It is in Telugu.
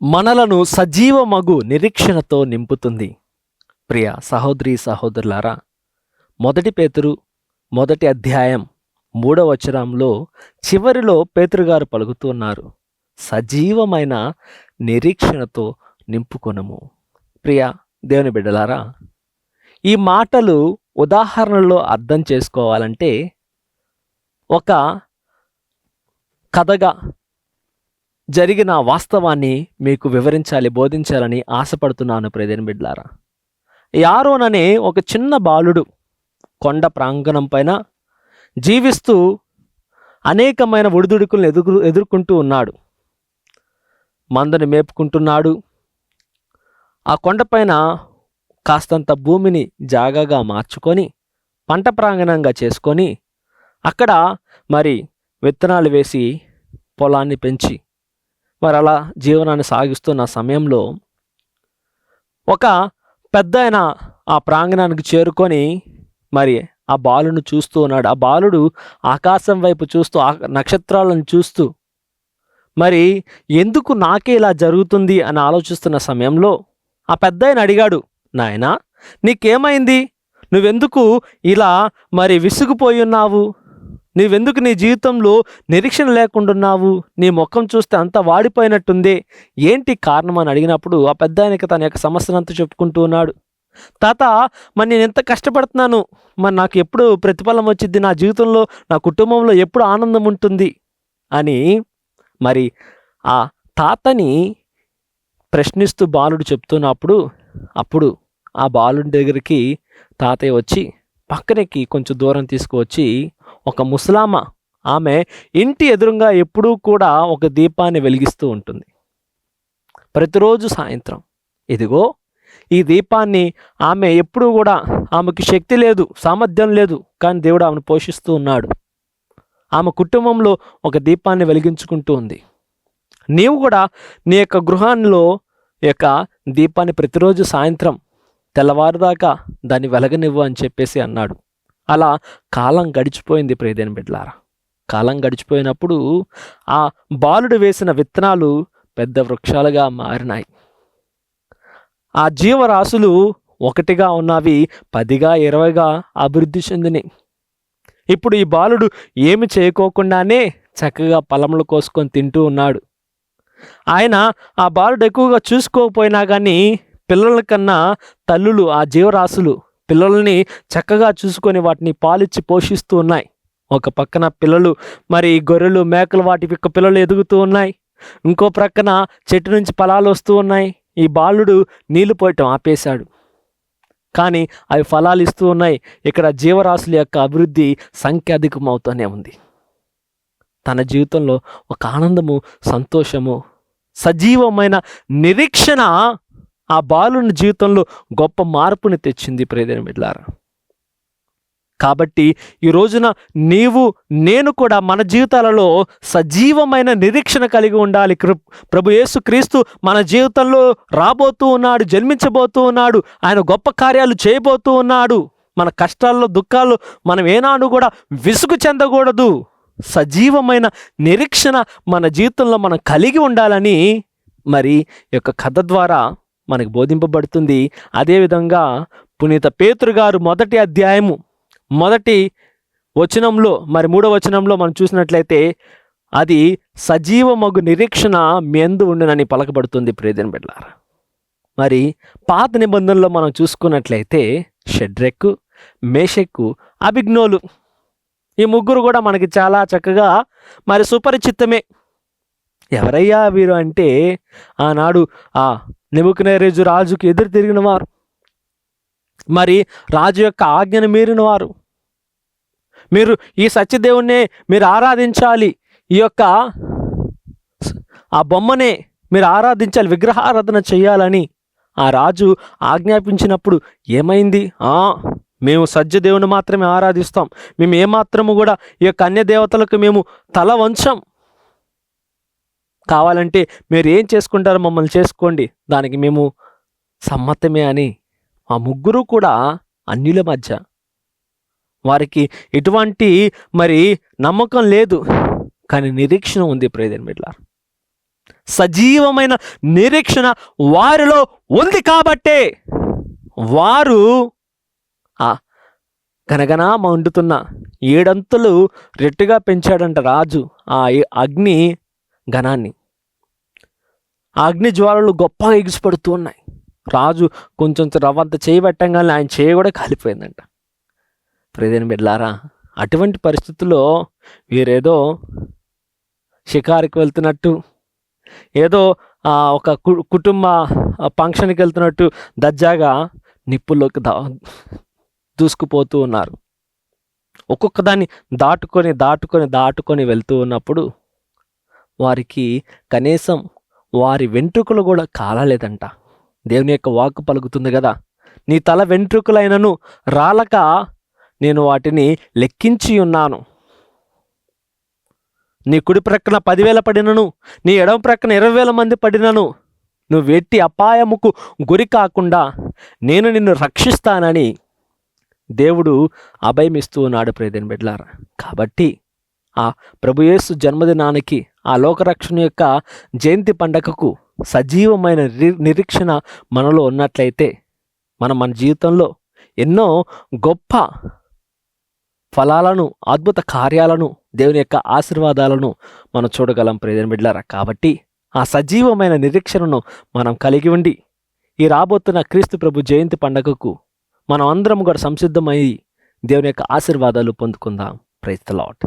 మనలను సజీవమగు నిరీక్షణతో నింపుతుంది. ప్రియ సహోదరి సహోదరులారా, 1 పేతురు 1 అధ్యాయం 3వ వచనంలో చివరిలో పేతురుగారు పలుకుతున్నారు, సజీవమైన నిరీక్షణతో నింపుకొనుము. ప్రియ దేవుని బిడ్డలారా, ఈ మాటలు ఉదాహరణలో అర్థం చేసుకోవాలంటే ఒక కథగా జరిగిన వాస్తవాన్ని మీకు వివరించాలి, బోధించాలని ఆశపడుతున్నాను. ప్రియదేని బిడ్డలారా, యారోన్ అనే ఒక చిన్న బాలుడు కొండ ప్రాంగణం పైన జీవిస్తూ అనేకమైన ఒడిదుడుకులను ఎదుర్కొంటూ ఉన్నాడు. మందను మేపుకుంటున్నాడు. ఆ కొండపైన కాస్తంత భూమిని జాగాగా మార్చుకొని పంట ప్రాంగణంగా చేసుకొని అక్కడ మరి విత్తనాలు వేసి పొలాన్ని పెంచి మరి అలా జీవనాన్ని సాగిస్తున్న సమయంలో ఒక పెద్దాయన ఆ ప్రాంగణానికి చేరుకొని మరి ఆ బాలును చూస్తూ ఉన్నాడు. ఆ బాలుడు ఆకాశం వైపు చూస్తూ నక్షత్రాలను చూస్తూ మరి ఎందుకు నాకే ఇలా జరుగుతుంది అని ఆలోచిస్తున్న సమయంలో ఆ పెద్దాయన అడిగాడు, నాయనా నీకేమైంది? నువ్వెందుకు ఇలా మరి విసిగిపోయి ఉన్నావు? నీవెందుకు నీ జీవితంలో నిరీక్షణ లేకుండా ఉన్నావు? నీ ముఖం చూస్తే అంతా వాడిపోయినట్టుంది, ఏంటి కారణం అని అడిగినప్పుడు ఆ పెద్ద ఆయనకి తన యొక్క సమస్యనంతా చెప్పుకుంటూ ఉన్నాడు. తాత, మరి నేను ఎంత కష్టపడుతున్నాను, మరి నాకు ఎప్పుడు ప్రతిఫలం వచ్చింది, నా జీవితంలో నా కుటుంబంలో ఎప్పుడు ఆనందం ఉంటుంది అని మరి ఆ తాతని ప్రశ్నిస్తూ బాలుడు చెప్తున్నప్పుడు అప్పుడు ఆ బాలుడి దగ్గరికి తాతయ్య వచ్చి పక్కనకి కొంచెం దూరం తీసుకువచ్చి ఒక ముసలామ, ఆమె ఇంటి ఎదురుగా ఎప్పుడూ కూడా ఒక దీపాన్ని వెలిగిస్తూ ఉంటుంది. ప్రతిరోజు సాయంత్రం ఇదిగో ఈ దీపాన్ని ఆమె ఎప్పుడూ కూడా, ఆమెకి శక్తి లేదు, సామర్థ్యం లేదు, కానీ దేవుడు ఆమెను పోషిస్తూ ఉన్నాడు. ఆమె కుటుంబంలో ఒక దీపాన్ని వెలిగించుకుంటూ ఉంది. నీవు కూడా నీ యొక్క గృహాల్లో యొక్క దీపాన్ని ప్రతిరోజు సాయంత్రం తెల్లవారుదాకా దాన్ని వెలగనివ్వు అని చెప్పేసి అన్నాడు. అలా కాలం గడిచిపోయింది. ప్రియదేని బిడ్డలారా, కాలం గడిచిపోయినప్పుడు ఆ బాలుడు వేసిన విత్తనాలు పెద్ద వృక్షాలుగా మారినాయి. ఆ జీవరాశులు 1గా ఉన్నవి 10గా 20గా అభివృద్ధి చెందినాయి. ఇప్పుడు ఈ బాలుడు ఏమి చేయకోకుండానే చక్కగా ఫలములు కోసుకొని తింటూ ఉన్నాడు. ఆయన ఆ బాలుడు ఎక్కువగా చూసుకోకపోయినా కానీ పిల్లల కన్నా తల్లులు, ఆ జీవరాశులు పిల్లల్ని చక్కగా చూసుకొని వాటిని పాలిచ్చి పోషిస్తూ ఉన్నాయి. ఒక పక్కన పిల్లలు మరి గొర్రెలు మేకలు వాటి యొక్క పిల్లలు ఎదుగుతూ ఉన్నాయి. ఇంకో ప్రక్కన చెట్టు నుంచి ఫలాలు వస్తూ ఉన్నాయి. ఈ బాలుడు నీళ్లు పోయటం ఆపేశాడు, కానీ అవి ఫలాలు ఇస్తూ ఉన్నాయి. ఇక్కడ జీవరాశుల యొక్క అభివృద్ధి సంఖ్య అధికమవుతూనే ఉంది. తన జీవితంలో ఒక ఆనందము, సంతోషము, సజీవమైన నిరీక్షణ ఆ బాలుని జీవితంలో గొప్ప మార్పుని తెచ్చింది. ప్రియదేని బిడ్డలారా, కాబట్టి ఈ రోజున నీవు నేను కూడా మన జీవితాలలో సజీవమైన నిరీక్షణ కలిగి ఉండాలి. ప్రభు యేసుక్రీస్తు మన జీవితంలో రాబోతూ ఉన్నాడు, జన్మించబోతూ ఉన్నాడు, ఆయన గొప్ప కార్యాలు చేయబోతూ ఉన్నాడు. మన కష్టాల్లో దుఃఖాల్లో మనం ఏనాడు కూడా విసుగు చెందకూడదు. సజీవమైన నిరీక్షణ మన జీవితంలో మనం కలిగి ఉండాలని మరి యొక్క కథ ద్వారా మనకు బోధింపబడుతుంది. అదేవిధంగా పునీత పేతురు గారు 1 అధ్యాయము 1 వచనంలో మరి 3వ వచనంలో మనం చూసినట్లయితే అది సజీవమగు నిరీక్షణ మీ యందు ఉండునని పలకబడుతుంది. ప్రియదేని బిడ్డలారా, మరి పాత నిబంధనలో మనం చూసుకున్నట్లయితే షడ్రెక్కు, మేషక్కు, అబేద్నెగోలు ఈ ముగ్గురు కూడా మనకి చాలా చక్కగా మరి సుపరిచితమే. ఎవరయ్యా వీరు అంటే ఆనాడు ఆ నెబుకద్నెజరు రాజుకు ఎదురు తిరిగిన వారు, మరి రాజు యొక్క ఆజ్ఞను మీరిన వారు. మీరు ఈ సత్యదేవుణ్ణే మీరు ఆరాధించాలి, ఈ యొక్క ఆ బొమ్మనే మీరు ఆరాధించాలి, విగ్రహారాధన చేయాలని ఆ రాజు ఆజ్ఞాపించినప్పుడు ఏమైంది? మేము సత్యదేవుని మాత్రమే ఆరాధిస్తాం, మేము ఏమాత్రము కూడా ఈ యొక్క అన్య దేవతలకు మేము తల వంచం, కావాలంటే మీరు ఏం చేసుకుంటారో మమ్మల్ని చేసుకోండి, దానికి మేము సమ్మతమే అని ఆ ముగ్గురు కూడా అన్యుల మధ్య వారికి ఎటువంటి మరి నమ్మకం లేదు, కానీ నిరీక్షణ ఉంది. ప్రియదేని బిడ్డలారా, సజీవమైన నిరీక్షణ వారిలో ఉంది కాబట్టే వారు ఆ గనగనా మండుతున్న 7 అంతులు రెట్టుగా పెంచాడంట రాజు ఆ అగ్ని ఘనాన్ని. ఆ అగ్ని జ్వాలలు గొప్పగా ఎగిసిపడుతూ ఉన్నాయి. రాజు కొంచెం రవ్వంత చేయి పెట్టంగానే ఆయన చేయి కూడా కాలిపోయిందంట. ప్రియమైన బిడ్డలారా, అటువంటి పరిస్థితుల్లో వీరేదో షికారుకి వెళ్తున్నట్టు, ఏదో ఒక కుటుంబ ఫంక్షన్కి వెళ్తున్నట్టు దర్జాగా నిప్పుల్లోకి దూసుకుపోతూ ఉన్నారు. ఒక్కొక్క దాన్ని దాటుకొని వెళ్తూ ఉన్నప్పుడు వారికి కనీసం వారి వెంట్రుకలు కూడా కాలలేదంట. దేవుని యొక్క వాక్కు పలుకుతుంది కదా, నీ తల వెంట్రుకలైనను రాలక నేను వాటిని లెక్కించి ఉన్నాను. నీ కుడి ప్రక్కన 10,000 పడినను, నీ ఎడమ ప్రక్కన 20,000 మంది పడినను నువ్వు వెట్టి అపాయముకు గురి కాకుండా నేను నిన్ను రక్షిస్తానని దేవుడు అభయమిస్తూ ఉన్నాడు. ప్రియమైన బిడ్డలారా, కాబట్టి ఆ ప్రభుయేసు జన్మదినానికి, ఆ లోకరక్షణ యొక్క జయంతి పండగకు సజీవమైన నిరీక్షణ మనలో ఉన్నట్లయితే మన జీవితంలో ఎన్నో గొప్ప ఫలాలను, అద్భుత కార్యాలను, దేవుని యొక్క ఆశీర్వాదాలను మనం చూడగలం. ప్రియమైన బిడ్డలారా, కాబట్టి ఆ సజీవమైన నిరీక్షణను మనం కలిగి ఉండి ఈ రాబోతున్న క్రీస్తు ప్రభు జయంతి పండగకు మనం అందరం కూడా సంసిద్ధమై దేవుని యొక్క ఆశీర్వాదాలు పొందుకుందాం. Praise the lord.